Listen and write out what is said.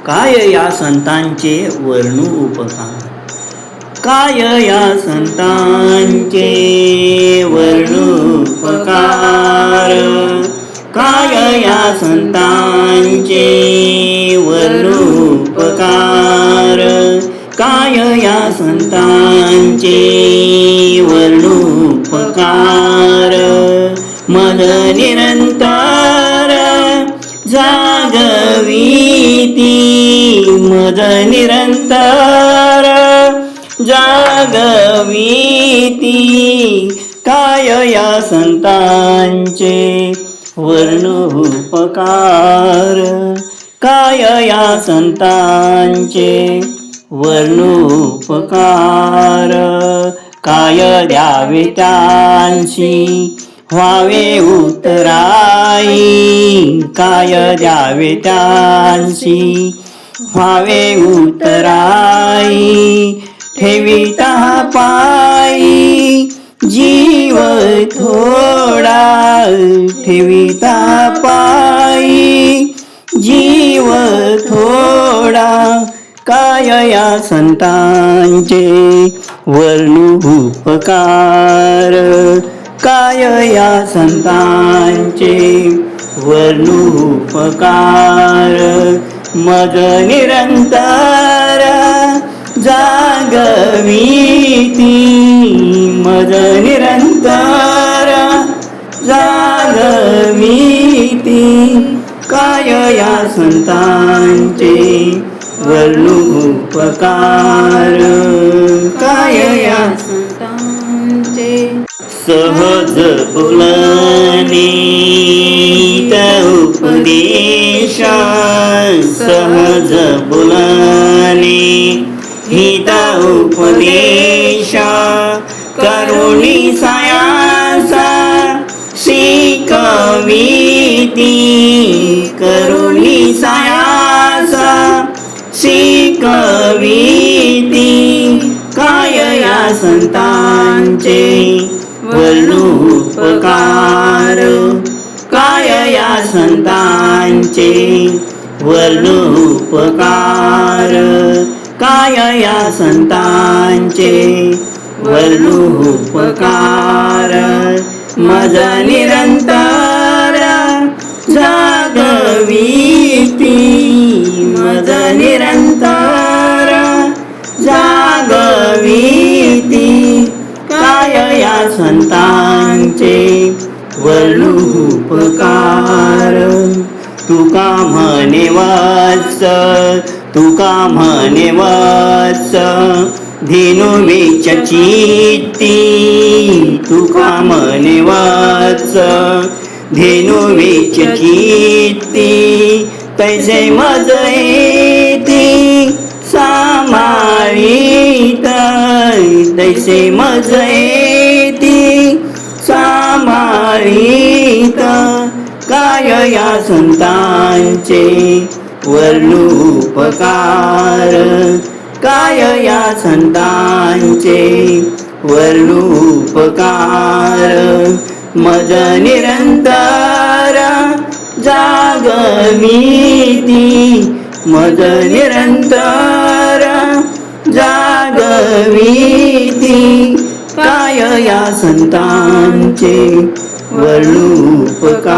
काय या संतांचे वर्णू उपकार, काय या संतांचे वर्णू उपकार, काय या संतांचे वर्णू उपकार, काय या संतांचे वर्णू उपकार. मद निरंतर जागविती, मद निरंतर जागविती, काय या संतांचे वर्णोपकार, काय या संतांचे वर्णोपकार. काय द्यावे त्यांची व्हावे उतराई, काय द्यावे त्यांची व्हावे उतराई. ठेविता पायी जीव थोडा, ठेविता पायी जीव थोडा, काय या संतांचे वर्णोपकार, काय या संतांचे वर्णोपकार. मद निरंतर जागविती, मद निरंतर जागविती, काय या संतांचे वर्णोपकार, काय या संतांचे. सहज बोलणे उपदेश, सहज बोलणे हित उपदेश. करुणी सायासा शिकविती, करुणी सायासा शिकविती, काय या संतांचे वर्णोपकार, काय या संतांचे वर्णोपकार, काय या संतांचे वर्णोपकार. मद निरंतर जागविती, मद निरंतर जागविती, काय या संतांचे वर्णोपकार. तुका म्हणे वत्स, तुका म्हणे वत्स धेनु विचचित्ती, तुका म्हणे वत्स धेनु विचचित्ती. तैसे मज येती सांभाळीत, तैसे मज येती सांभाळीत, काय या संतांचे वर्णोपकार, काय या संतांचे वर्णोपकार. मद निरंतर जागविती, मद निरंतर जागविती, काय या संतांचे वर्णोपकार.